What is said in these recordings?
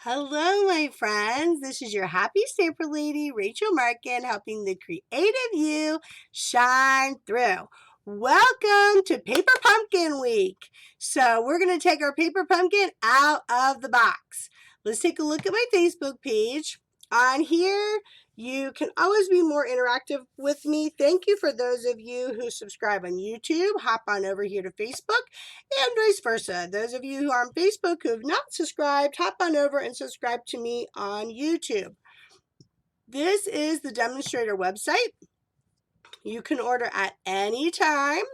Hello, my friends. This is your happy stamper lady, Rachel Markin, helping the creative you shine through. Welcome to Paper Pumpkin Week. So we're going to take our paper pumpkin out of the box. Let's take a look at my Facebook page. On here, you can always be more interactive with me. Thank you for those of you who subscribe on YouTube. Hop on over here to Facebook and vice versa. Those of you who are on Facebook who have not subscribed, hop on over and subscribe to me on YouTube. This is the Demonstrator website. You can order at any time.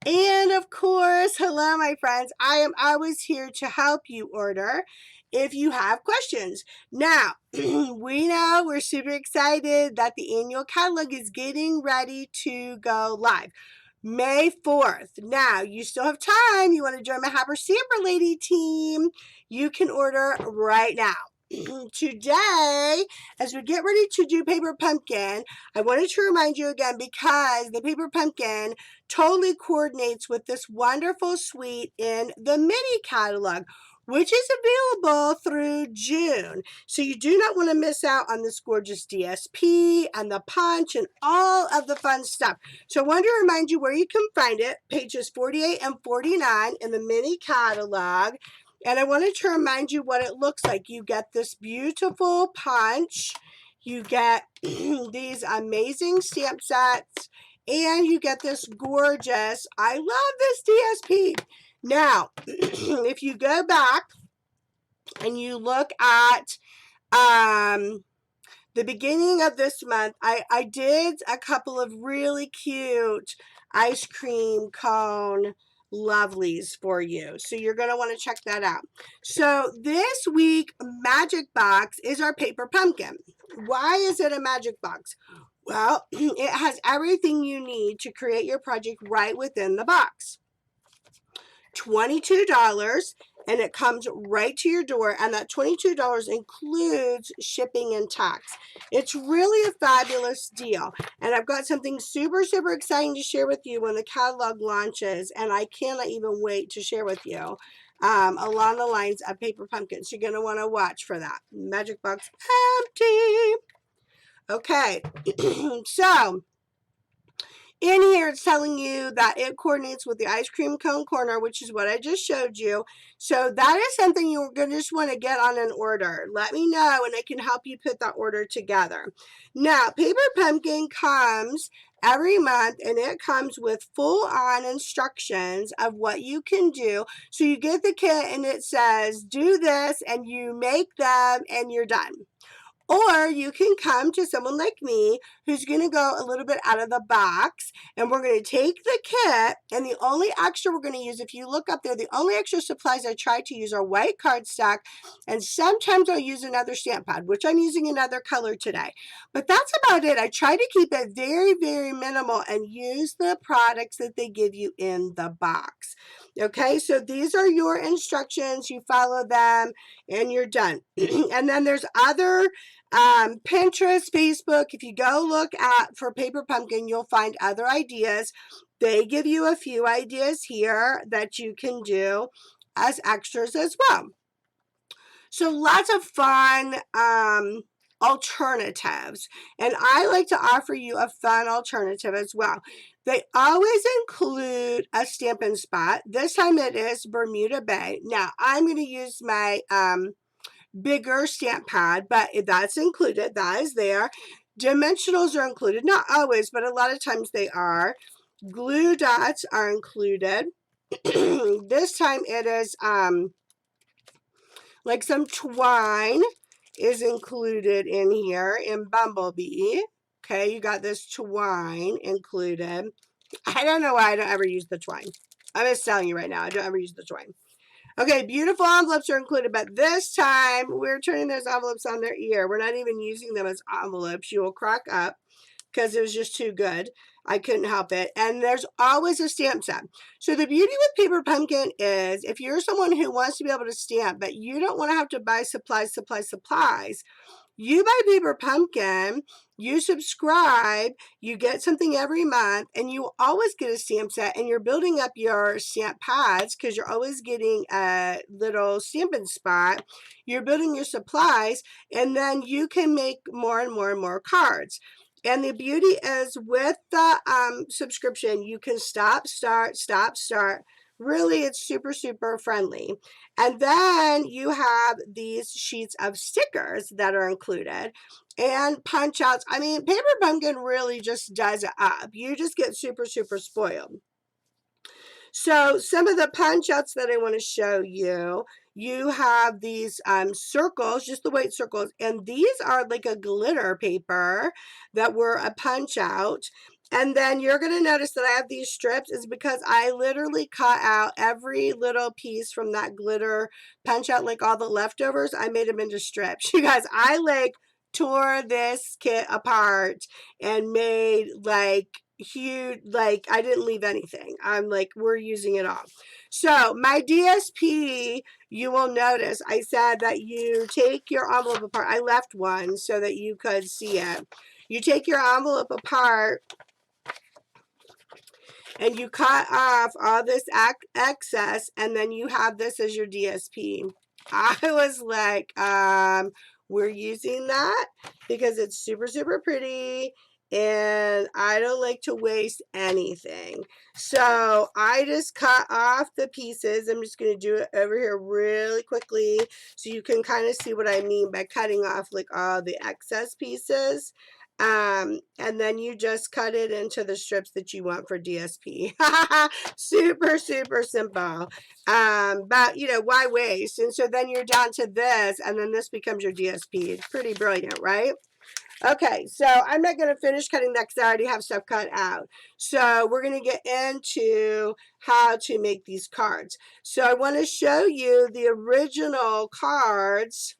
And of course, hello, my friends. I am always here to help you order if you have questions. Now, we're super excited that the annual catalog is getting ready to go live. May 4th. Now, you still have time. You want to join my Happy Stamper Lady team. You can order right now. Today, as we get ready to do Paper Pumpkin, I wanted to remind you again because the Paper Pumpkin totally coordinates with this wonderful suite in the mini catalog, which is available through June. So you do not want to miss out on this gorgeous DSP and the punch and all of the fun stuff. So I wanted to remind you where you can find it, pages 48 and 49 in the mini catalog. And I wanted to remind you what it looks like. You get this beautiful punch. You get these amazing stamp sets. And you get this gorgeous, I love this DSP. Now, if you go back and you look at the beginning of this month, I did a couple of really cute ice cream cone lovelies for you. So you're going to want to check that out. So this week, Magic Box is our paper pumpkin. Why is it a magic box? Well, it has everything you need to create your project right within the box. $22, and it comes right to your door, and that $22 includes shipping and tax. It's really a fabulous deal, and I've got something super exciting to share with you when the catalog launches, and I cannot even wait to share with you along the lines of paper pumpkins. You're going to want to watch for that. Magic box empty. Okay, so in here, it's telling you that it coordinates with the ice cream cone corner, which is what I just showed you. So that is something you're going to just want to get on an order. Let me know, and I can help you put that order together. Now, Paper Pumpkin comes every month, and it comes with full-on instructions of what you can do. So you get the kit, and it says, do this, and you make them, and you're done. Or you can come to someone like me who's going to go a little bit out of the box, and we're going to take the kit, and the only extra we're going to use, if you look up there, the only extra supplies I try to use are white cardstock, and sometimes I'll use another stamp pad, which I'm using another color today. But that's about it. I try to keep it very minimal and use the products that they give you in the box. Okay, so these are your instructions. You follow them, and you're done. And then there's other Pinterest, Facebook. If you go look at for Paper Pumpkin, you'll find other ideas. They give you a few ideas here that you can do as extras as well. So lots of fun alternatives, and I like to offer you a fun alternative as well. They always include a Stampin' Spot. This time it is Bermuda Bay. Now I'm going to use my bigger stamp pad, but that's included. That is there. Dimensionals are included. Not always, but a lot of times they are. Glue dots are included. This time it is like some twine is included in here in Bumblebee. Okay, you got this twine included. I don't know why I don't ever use the twine. I'm just telling you right now, I don't ever use the twine. Okay, beautiful envelopes are included, but this time we're turning those envelopes on their ear. We're not even using them as envelopes. You will crack up because it was just too good. I couldn't help it. And there's always a stamp set. So the beauty with Paper Pumpkin is if you're someone who wants to be able to stamp, but you don't want to have to buy supplies, You buy Paper Pumpkin, you subscribe, you get something every month, and you always get a stamp set, and you're building up your stamp pads because you're always getting a little stamping spot. You're building your supplies, and then you can make more and more and more cards. And the beauty is with the subscription, you can stop, start, stop, start. Really, it's super, super friendly. And then you have these sheets of stickers that are included and punch outs. I mean, Paper Pumpkin really just does it up. You just get super, super spoiled. So some of the punch outs that I want to show you, you have these circles, just the white circles, and these are like a glitter paper that were a punch out. And then you're going to notice that I have these strips is because I literally cut out every little piece from that glitter punch out, like all the leftovers. I made them into strips. You guys, I like tore this kit apart and made like huge, like I didn't leave anything. I'm like, we're using it all. So my DSP, you will notice I said that you take your envelope apart. I left one so that you could see it. You take your envelope apart and you cut off all this excess, and then you have this as your DSP. I was like, we're using that because it's super, super pretty, and I don't like to waste anything. So I just cut off the pieces. I'm just going to do it over here really quickly so you can kind of see what I mean by cutting off like all the excess pieces. And then you just cut it into the strips that you want for DSP. Super, super simple. But you know, why waste? And so then you're down to this, and then this becomes your DSP. It's pretty brilliant, right? Okay, so I'm not going to finish cutting that because I already have stuff cut out. So we're going to get into how to make these cards. So I want to show you the original cards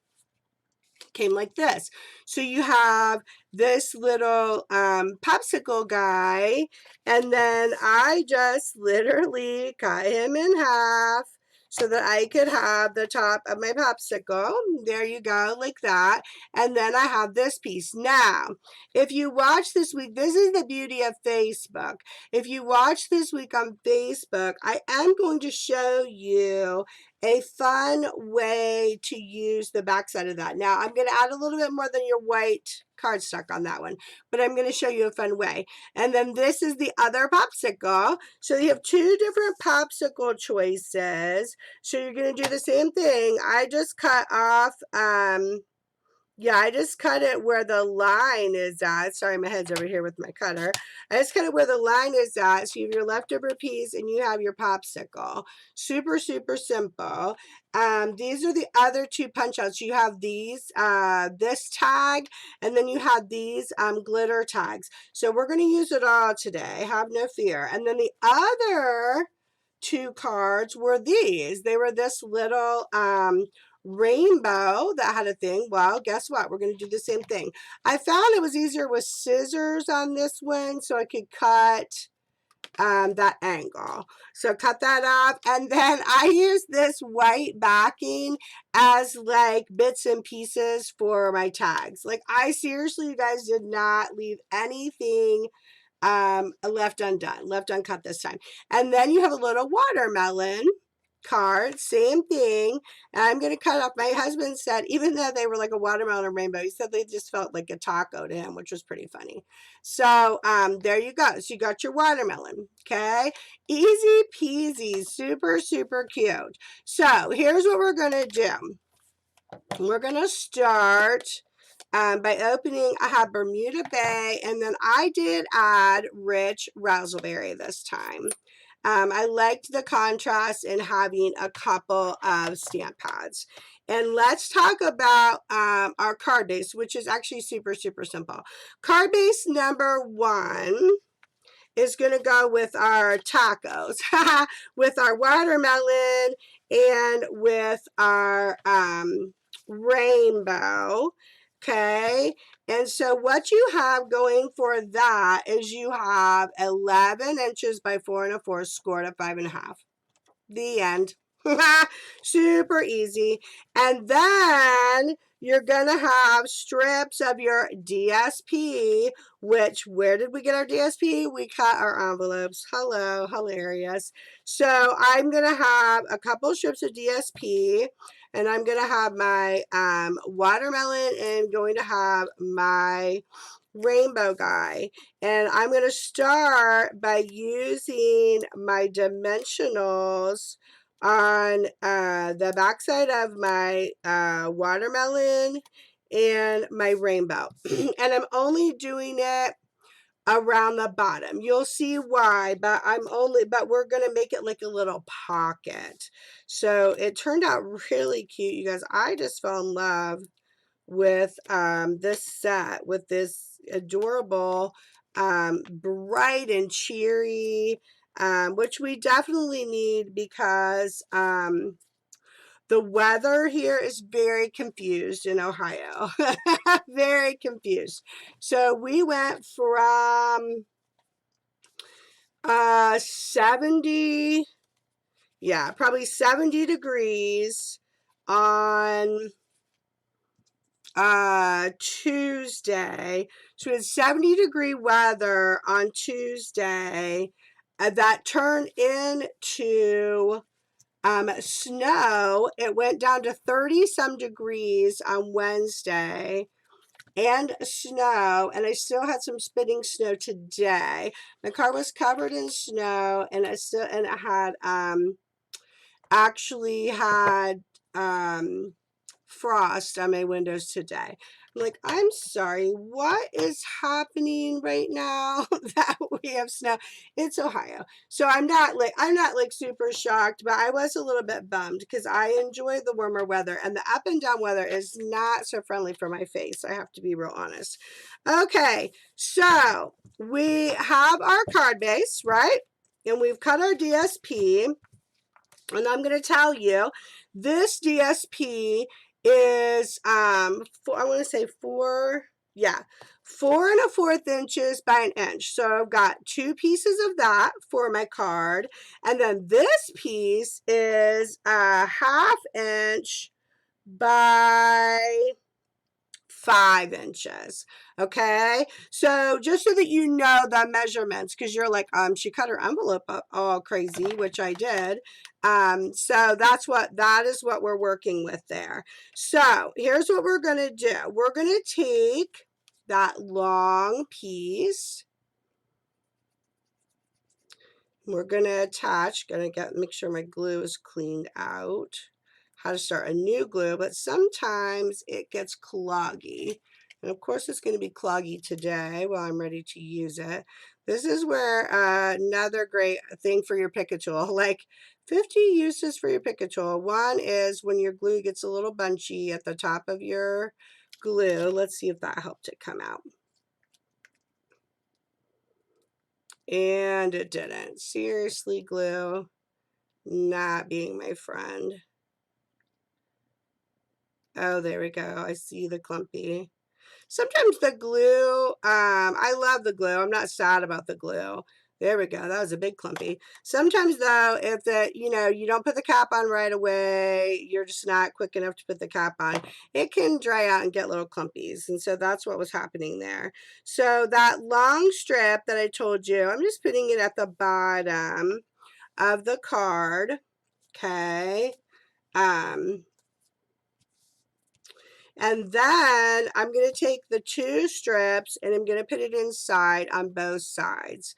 came like this. So you have this little popsicle guy, and then I just literally cut him in half so that I could have the top of my popsicle. There you go, like that. And then I have this piece. Now, if you watch this week, this is the beauty of Facebook. If you watch this week on Facebook, I am going to show you a fun way to use the backside of that. Now, I'm going to add a little bit more than your white cardstock on that one, but I'm going to show you a fun way. And then this is the other popsicle. So you have two different popsicle choices. So you're going to do the same thing. I just cut off, yeah, I just cut it where the line is at. Sorry, my head's over here with my cutter. I just cut it where the line is at. So you have your leftover piece and you have your popsicle. Super, super simple. These are the other two punch outs. You have these, this tag, and then you have these glitter tags. So we're going to use it all today. Have no fear. And then the other two cards were these. They were this little rainbow that had a thing. Well, guess what? We're going to do the same thing. I found it was easier with scissors on this one so I could cut that angle. So cut that off, and then I use this white backing as like bits and pieces for my tags. Like I seriously, you guys, did not leave anything left undone, left uncut this time. And then you have a little watermelon card, same thing. And I'm going to cut off. My husband said, even though they were like a watermelon or rainbow, he said they just felt like a taco to him, which was pretty funny. So there you go. So you got your watermelon. Okay. Easy peasy. Super, super cute. So here's what we're going to do. We're going to start by opening. I have Bermuda Bay, and then I did add rich raspberry this time. I liked the contrast in having a couple of stamp pads. And let's talk about our card base, which is actually super, super simple. Card base number one is going to go with our tacos, with our watermelon, and with our rainbow. Okay, and so what you have going for that is you have 11 inches by 4 1/4 scored at 5 1/2. The end. Super easy. And then you're going to have strips of your DSP, which, where did we get our DSP? We cut our envelopes. Hello, hilarious. So I'm going to have a couple strips of DSP, and I'm going to have my watermelon, and going to have my rainbow guy. And I'm going to start by using my dimensionals on the backside of my watermelon and my rainbow. And I'm only doing it around the bottom. You'll see why, but we're going to make it like a little pocket. So it turned out really cute, you guys. I just fell in love with this set, with this adorable bright and cheery, which we definitely need, because the weather here is very confused in Ohio. Very confused. So we went from 70, yeah, probably 70 degrees on Tuesday. So it's 70-degree weather on Tuesday. That turned into snow. It went down to 30 some degrees on Wednesday, and snow, and I still had some spitting snow today. My car was covered in snow, and it had actually had frost on my windows today. I'm like, I'm sorry, what is happening right now that we have snow? It's Ohio. So I'm not like super shocked, but I was a little bit bummed, because I enjoy the warmer weather, and the up and down weather is not so friendly for my face. I have to be real honest. Okay, so we have our card base, right? And we've cut our DSP. And I'm going to tell you, this DSP is I want to say 4 4 1/4 inches by 1 inch. So I've got 2 pieces of that for my card, and then this piece is a 1/2 inch by 5 inches. Okay, so just so that you know the measurements, because you're like, she cut her envelope up all crazy, which I did. So that is what we're working with there. So here's what we're going to do. We're going to take that long piece. We're going to attach, make sure my glue is cleaned out. How to start a new glue, but sometimes it gets cloggy. And of course it's going to be cloggy today while I'm ready to use it. This is where another great thing for your Pick a Tool, like 50 uses for your Pick a Tool. One is when your glue gets a little bunchy at the top of your glue. Let's see if that helped it come out. And it didn't. Seriously, glue not being my friend. Oh, there we go. I see the clumpy. Sometimes the glue, I love the glue. I'm not sad about the glue. There we go. That was a big clumpy. Sometimes though, if you don't put the cap on right away, you're just not quick enough to put the cap on, it can dry out and get little clumpies. And so that's what was happening there. So that long strip that I told you, I'm just putting it at the bottom of the card. Okay. And then I'm going to take the 2 strips and I'm going to put it inside on both sides.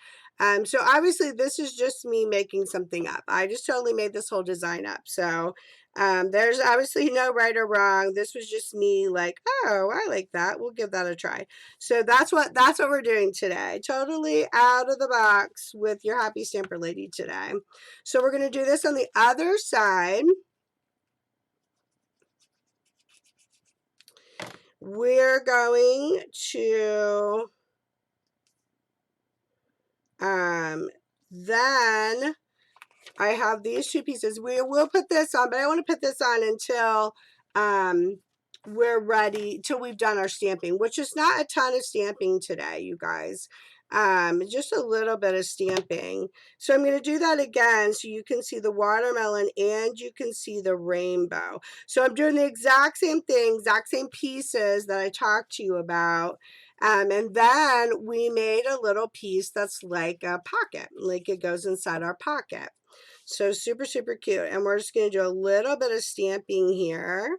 So obviously this is just me making something up. I just totally made this whole design up. So there's obviously no right or wrong. This was just me like, oh, I like that. We'll give that a try. So that's what we're doing today. Totally out of the box with your Happy Stamper Lady today. So we're going to do this on the other side. We're going to then I have these 2 pieces. We will put this on, but I want to put this on until we're ready, till we've done our stamping, which is not a ton of stamping today, you guys. just a little bit of stamping. So I'm going to do that again so you can see the watermelon and you can see the rainbow. So I'm doing the exact same thing, exact same pieces that I talked to you about. And then we made a little piece that's like a pocket, like it goes inside our pocket. So super, super cute. And we're just going to do a little bit of stamping here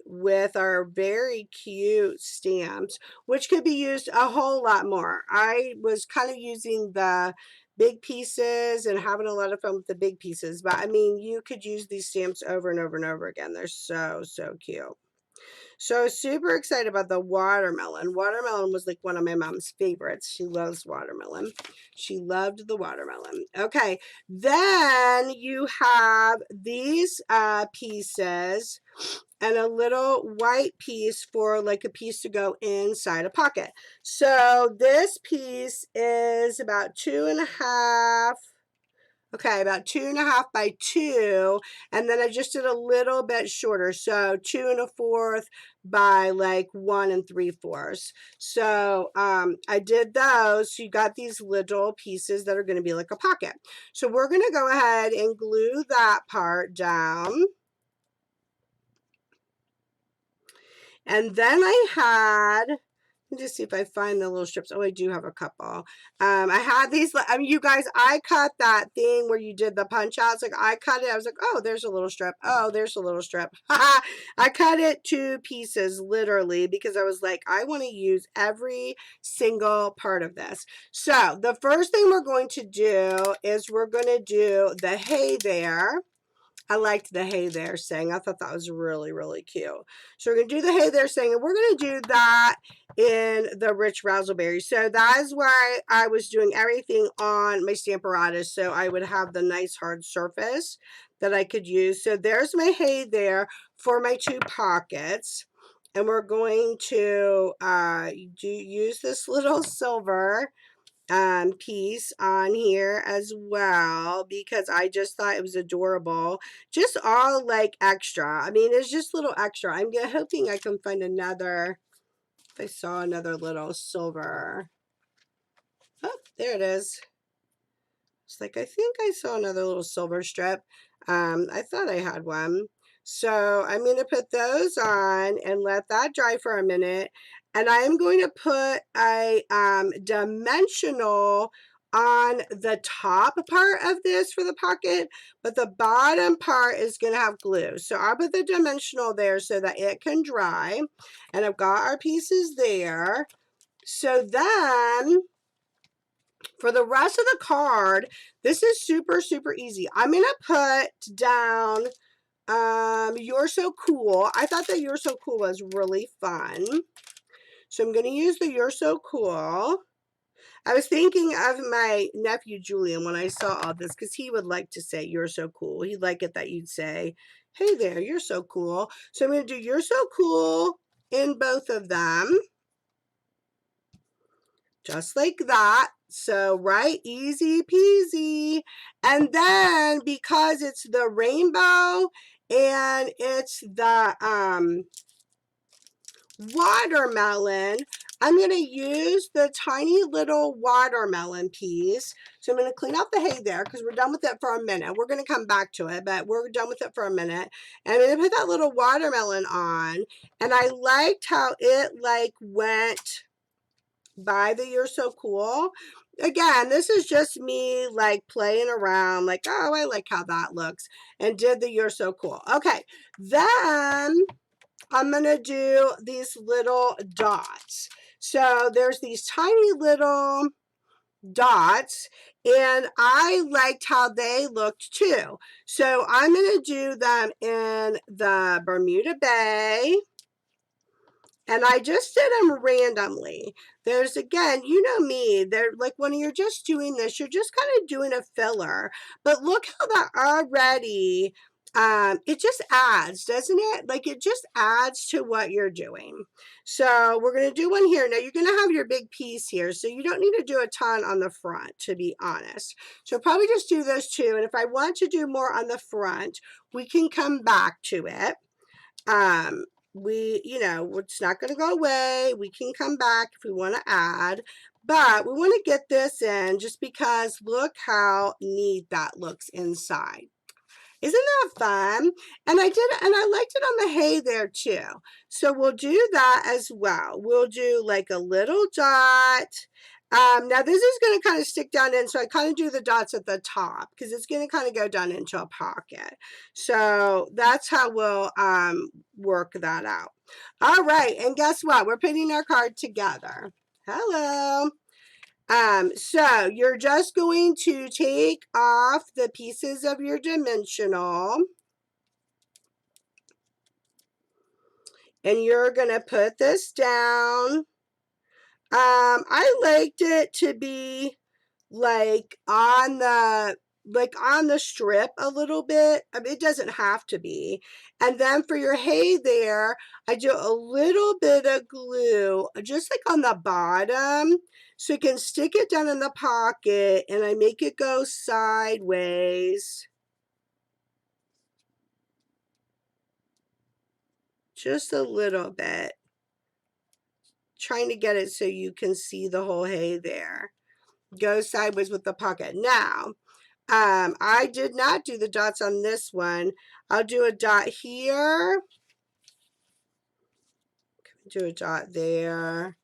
with our very cute stamps, which could be used a whole lot more. I was kind of using the big pieces and having a lot of fun with the big pieces, but I mean, you could use these stamps over and over and over again. They're so, so cute. So super excited about the watermelon. Watermelon was like one of my mom's favorites. She loves watermelon. She loved the watermelon. Okay, then you have these pieces and a little white piece for like a piece to go inside a pocket. So this piece is about 2.5. Okay, about 2.5 by 2, and then I just did a little bit shorter, so 2.25 by like 1 3/4. So I did those. So you got these little pieces that are going to be like a pocket. So we're going to go ahead and glue that part down. And then I had, let me just see if I find the little strips. Oh, I do have a couple. I had these, I mean, you guys, I cut that thing where you did the punch outs. Like I cut it. I was like, oh, there's a little strip. Oh, there's a little strip. I cut it 2 pieces literally because I was like, I want to use every single part of this. So the first thing we're going to do is we're going to do the hey there. I liked the hey there saying. I thought that was really, really cute. So we're going to do the hey there saying, and we're going to do that in the rich razzleberry. So that is why I was doing everything on my Stamparatus, so I would have the nice hard surface that I could use. So there's my hey there for my 2 pockets. And we're going to use this little silver piece on here as well because I just thought it was adorable. Just all like extra. I mean, it's just little extra. I'm hoping I can find another, if I saw another little silver. Oh, there it is. It's like, I think I saw another little silver strip. I thought I had one. So I'm going to put those on and let that dry for a minute. And I am going to put a dimensional on the top part of this for the pocket, but the bottom part is going to have glue. So I'll put the dimensional there so that it can dry. And I've got our pieces there. So then for the rest of the card, this is super, super easy. I'm going to put down You're So Cool. I thought that You're So Cool was really fun. So I'm going to use the You're So Cool. I was thinking of my nephew Julian when I saw all this because he would like to say You're So Cool. He'd like it that you'd say, hey there, you're so cool. So I'm going to do You're So Cool in both of them. Just like that. So, right, easy peasy. And then because it's the rainbow and it's the watermelon, I'm going to use the tiny little watermelon piece. So I'm going to clean out the hay there because we're done with it for a minute. We're going to come back to it, but we're done with it for a minute. And I'm going to put that little watermelon on. And I liked how it like went by the You're So Cool. Again, this is just me like playing around like, oh, I like how that looks, and did the You're So Cool. Okay, then I'm going to do these little dots. So there's these tiny little dots, and I liked how they looked too. So I'm going to do them in the Bermuda Bay. And I just did them randomly. There's, again, you know me, they're like when you're just doing this, you're just kind of doing a filler. But look how that already, it just adds, doesn't it? Like it just adds to what you're doing. So we're going to do one here. Now you're going to have your big piece here. So you don't need to do a ton on the front, to be honest. So probably just do those 2. And if I want to do more on the front, we can come back to it. You know, it's not going to go away. We can come back if we want to add, But we want to get this in just because look how neat that looks inside. Isn't that fun? And I liked it on the hay there too. So we'll do that as well. We'll do like a little dot. Now this is going to kind of stick down in, so I kind of do the dots at the top because it's going to kind of go down into a pocket. So that's how we'll work that out. All right, and guess what? We're putting our card together. Hello. So you're just going to take off the pieces of your dimensional and you're going to put this down. I liked it to be like on the strip a little bit. I mean, it doesn't have to be. And then for your hay there, I do a little bit of glue just like on the bottom so you can stick it down in the pocket, and I make it go sideways. Just a little bit. Trying to get it so you can see the whole hay there. Go sideways with the pocket. Now, I did not do the dots on this one. I'll do a dot here. Do a dot there.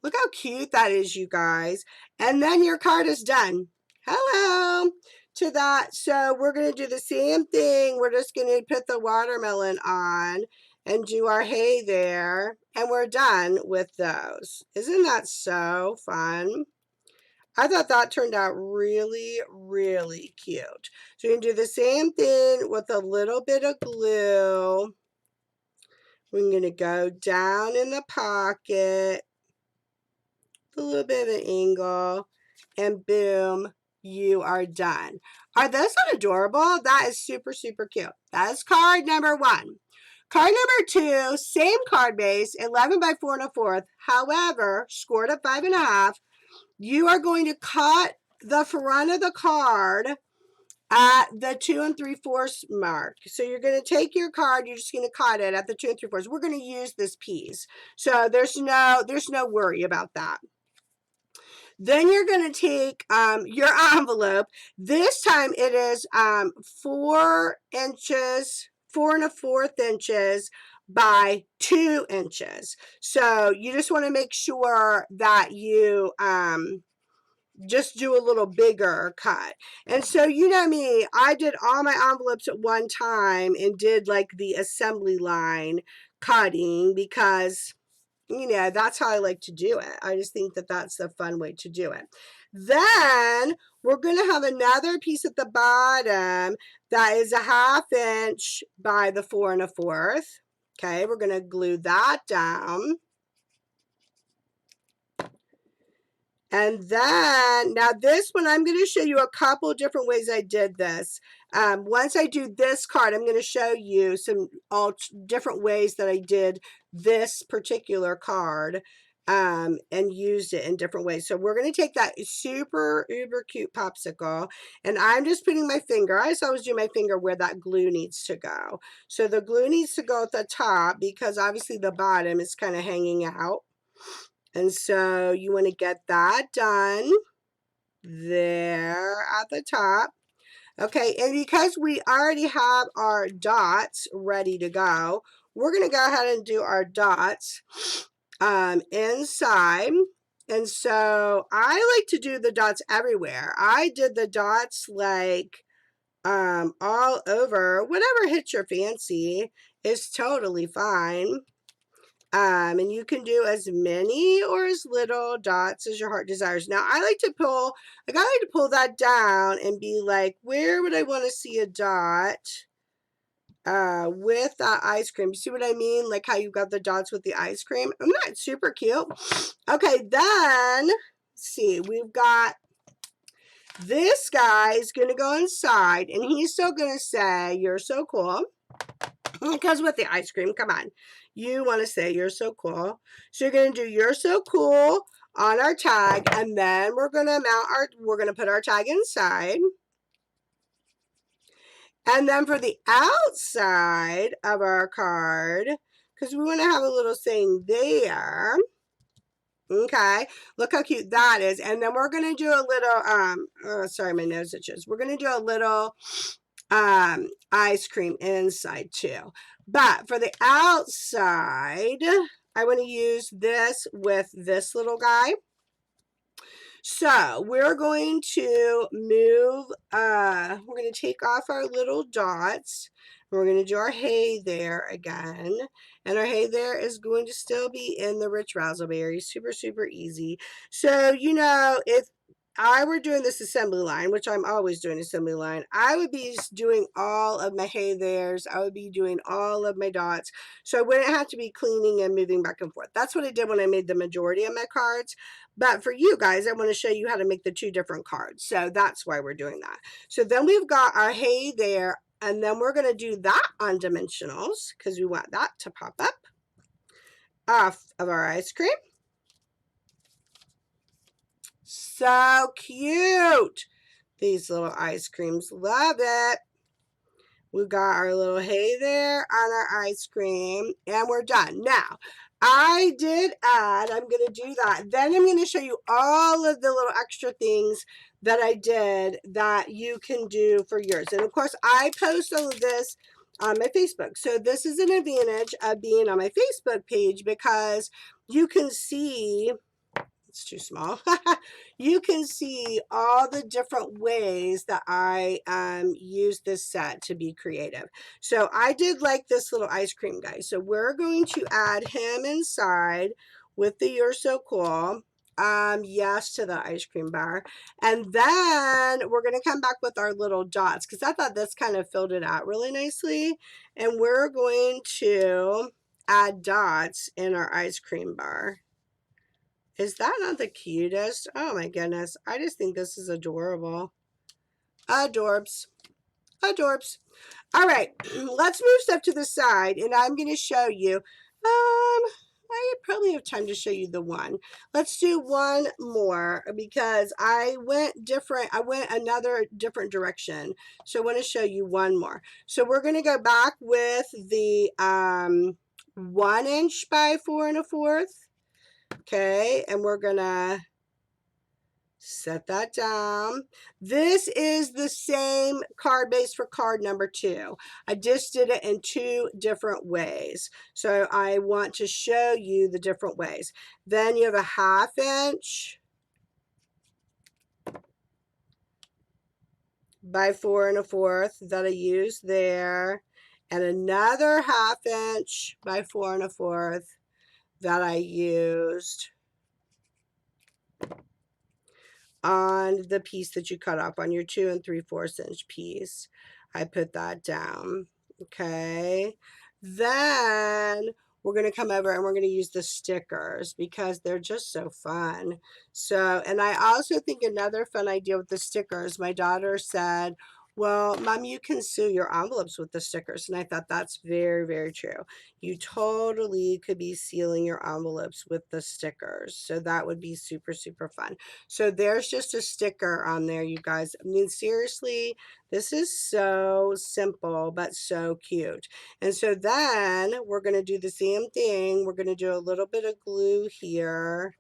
Look how cute that is, you guys. And then your card is done. Hello to that. So we're going to do the same thing. We're just going to put the watermelon on and do our hay there. And we're done with those. Isn't that so fun? I thought that turned out really, really cute. So you can do the same thing with a little bit of glue. We're going to go down in the pocket, a little bit of an angle, and boom, you are done. Are those not adorable? That is super, super cute. That's card number 1. Card number 2, same card base, 11 by 4 1/4. However, scored at 5.5. You are going to cut the front of the card at the 2 3/4 mark. So you're going to take your card, you're just going to cut it at the 2 3/4. We're going to use this piece. So there's no worry about that. Then you're going to take your envelope. This time it is 4 inches, 4 1/4 inches by 2 inches. So you just want to make sure that you just do a little bigger cut. And so you know me, I did all my envelopes at one time and did like the assembly line cutting because you know, that's how I like to do it. I just think that that's a fun way to do it. Then we're going to have another piece at the bottom that is 1/2 inch by the 4 1/4. Okay, we're going to glue that down. And then, now this one, I'm going to show you a couple different ways I did this. Once I do this card, I'm going to show you some different ways that I did this particular card and used it in different ways. So we're going to take that super uber cute popsicle, and I'm just putting my finger. I just always do my finger where that glue needs to go. So the glue needs to go at the top because obviously the bottom is kind of hanging out. And so you want to get that done there at the top. Okay, and because we already have our dots ready to go, we're going to go ahead and do our dots inside. And so I like to do the dots everywhere. I did the dots like all over. Whatever hits your fancy is totally fine. And you can do as many or as little dots as your heart desires. Now, I like to pull that down and be like, where would I want to see a dot with that ice cream? You see what I mean? Like how you've got the dots with the ice cream. Isn't that super cute? Okay, then, let's see, we've got this guy is going to go inside, and he's still going to say, you're so cool. Because with the ice cream, come on. You want to say you're so cool. So you're going to do you're so cool on our tag, and then we're going to put our tag inside. And then for the outside of our card, because we want to have a little saying there, Okay, look how cute that is. And then we're gonna do a little oh, sorry, my nose itches. We're gonna do a little ice cream inside too. But for the outside, I want to use this with this little guy. So we're going to move, we're going to take off our little dots. We're going to do our hey there again. And our hey there is going to still be in the rich raspberry. Super, super easy. So, you know, if I were doing this assembly line, which I'm always doing assembly line, I would be doing all of my hey there's. I would be doing all of my dots. So I wouldn't have to be cleaning and moving back and forth. That's what I did when I made the majority of my cards. But for you guys, I want to show you how to make the two different cards. So that's why we're doing that. So then we've got our hey there, and then we're going to do that on dimensionals because we want that to pop up off of our ice cream. So cute. These little ice creams, love it. We've got our little hey there on our ice cream, and we're done. Now, I did add, I'm going to do that. Then I'm going to show you all of the little extra things that I did that you can do for yours. And of course, I post all of this on my Facebook. So this is an advantage of being on my Facebook page because you can see, it's too small. You can see all the different ways that I use this set to be creative. So I did like this little ice cream guy. So we're going to add him inside with the You're So Cool. Yes to the ice cream bar. And then we're going to come back with our little dots because I thought this kind of filled it out really nicely. And we're going to add dots in our ice cream bar. Is that not the cutest? Oh my goodness. I just think this is adorable. Adorbs. Adorbs. All right. Let's move stuff to the side and I'm going to show you. I probably have time to show you the one. Let's do one more because I went different. I went another different direction. So I want to show you one more. So we're going to go back with the 1 inch by 4 1/4. Okay, and we're gonna set that down. This is the same card base for card number 2. I just did it in 2 different ways. So I want to show you the different ways. Then you have a 1/2 inch by 4 1/4 that I used there. And another 1/2 inch by 4 1/4 that I used on the piece that you cut off on your 2 3/4 inch piece. I put that down. Okay. Then we're going to come over and we're going to use the stickers because they're just so fun. So, and I also think another fun idea with the stickers, my daughter said, well, Mom, you can seal your envelopes with the stickers. And I thought that's very, very true. You totally could be sealing your envelopes with the stickers. So that would be super, super fun. So there's just a sticker on there, you guys. I mean, seriously, this is so simple, but so cute. And so then we're going to do the same thing. We're going to do a little bit of glue here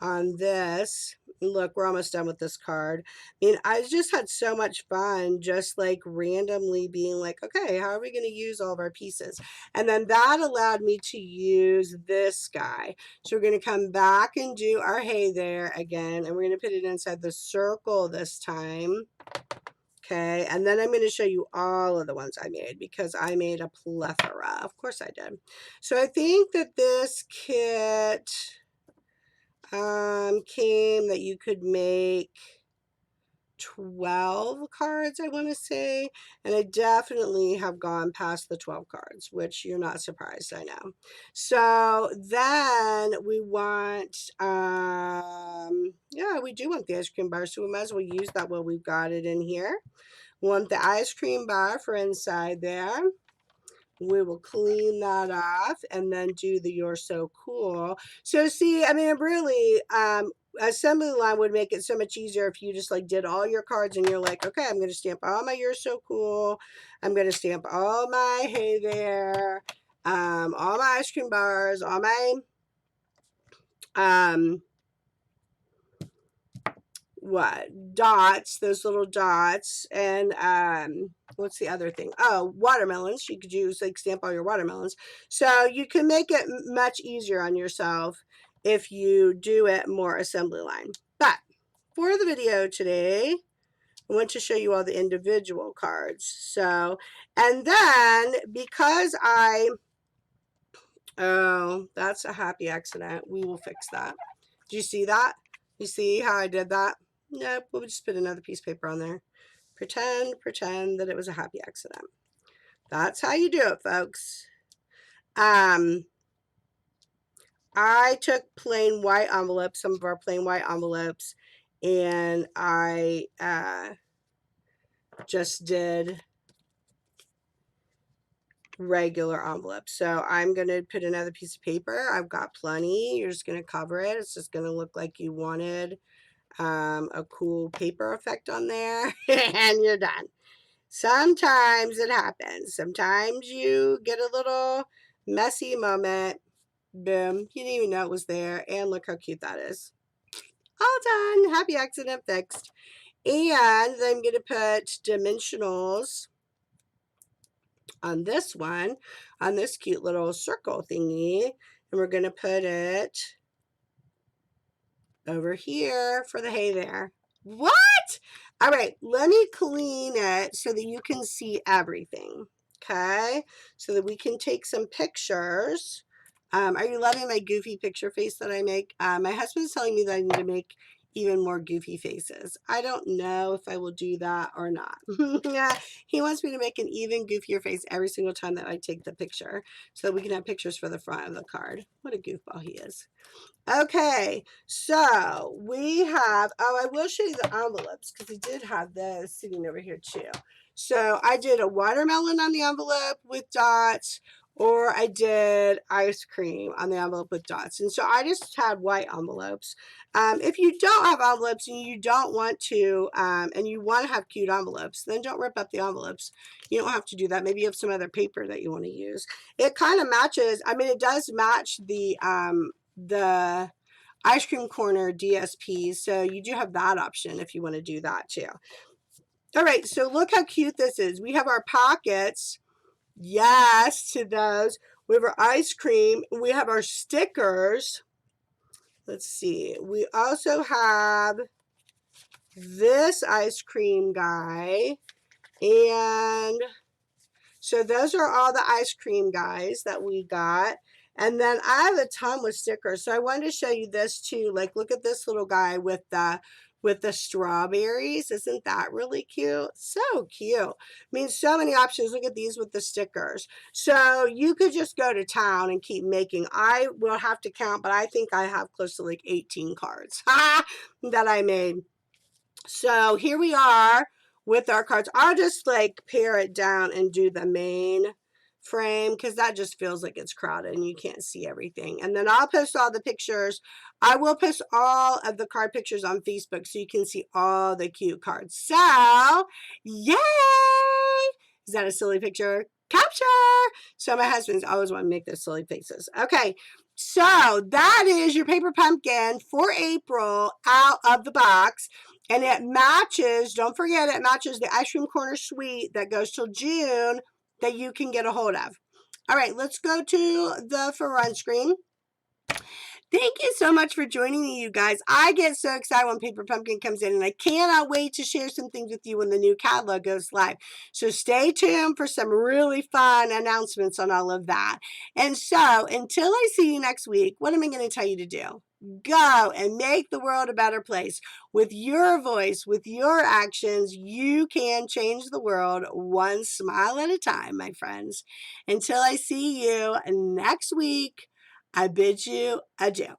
on this. Look, we're almost done with this card. I mean, I just had so much fun just like randomly being like, okay, how are we going to use all of our pieces? And then that allowed me to use this guy. So we're going to come back and do our hey there again, and we're going to put it inside the circle this time. Okay, and then I'm going to show you all of the ones I made because I made a plethora. Of course I did. So I think that this kit came that you could make 12 cards, I want to say, and I definitely have gone past the 12 cards, which you're not surprised, I know. So then we want, yeah, we do want the ice cream bar, so we might as well use that while we've got it in here. We want the ice cream bar for inside there. We will clean that off and then do the You're So Cool. So see, I mean, really, assembly line would make it so much easier if you just like did all your cards and you're like, okay, I'm going to stamp all my You're So Cool. I'm going to stamp all my hey there, all my ice cream bars, all my what? Dots, those little dots. And what's the other thing? Oh, watermelons. You could use, like, stamp all your watermelons. So you can make it much easier on yourself if you do it more assembly line. But for the video today, I want to show you all the individual cards. So, and then because oh, that's a happy accident. We will fix that. Do you see that? You see how I did that? Nope, we'll just put another piece of paper on there. Pretend that it was a happy accident. That's how you do it, folks. I took plain white envelopes, some of our plain white envelopes, and I just did regular envelopes. So I'm going to put another piece of paper. I've got plenty. You're just going to cover it. It's just going to look like you wanted a cool paper effect on there, and you're done. Sometimes it happens. Sometimes you get a little messy moment. Boom. You didn't even know it was there. And look how cute that is. All done. Happy accident fixed. And then I'm going to put dimensionals on this one, on this cute little circle thingy. And we're going to put it over here for the hey there. What? All right, let me clean it so that you can see everything, okay? So that we can take some pictures. Are you loving my goofy picture face that I make? My husband's telling me that I need to make even more goofy faces. I don't know if I will do that or not. Yeah, he wants me to make an even goofier face every single time that I take the picture so that we can have pictures for the front of the card. What a goofball he is. Okay, so we have, oh, I will show you the envelopes because he did have those sitting over here too. So I did a watermelon on the envelope with dots, or I did ice cream on the envelope with dots. And so I just had white envelopes. If you don't have envelopes and you don't want to, and you want to have cute envelopes, then don't rip up the envelopes. You don't have to do that. Maybe you have some other paper that you want to use. It kind of matches, I mean, it does match the ice cream corner DSP, so you do have that option if you want to do that too. All right, so look how cute this is. We have our pockets. Yes, to those. We have our ice cream. We have our stickers. Let's see. We also have this ice cream guy. And so those are all the ice cream guys that we got. And then I have a ton with stickers. So I wanted to show you this too. Like, look at this little guy with the strawberries. Isn't that really cute? So cute. I mean, so many options. Look at these with the stickers. So you could just go to town and keep making. I will have to count, but I think I have close to like 18 cards that I made. So here we are with our cards. I'll just like pare it down and do the main frame because that just feels like it's crowded and you can't see everything. And then I'll post all the pictures. I will post all of the card pictures on Facebook so you can see all the cute cards. So, yay! Is that a silly picture? Capture! So my husband's always want to make those silly faces. Okay, so that is your paper pumpkin for April out of the box. And it matches, don't forget, it matches the ice cream corner suite that goes till June that you can get a hold of. All right, let's go to the for run screen. Thank you so much for joining me, you guys. I get so excited when Paper Pumpkin comes in, and I cannot wait to share some things with you when the new catalog goes live. So stay tuned for some really fun announcements on all of that. And so until I see you next week, what am I going to tell you to do? Go and make the world a better place. With your voice, with your actions, you can change the world one smile at a time, my friends. Until I see you next week, I bid you adieu.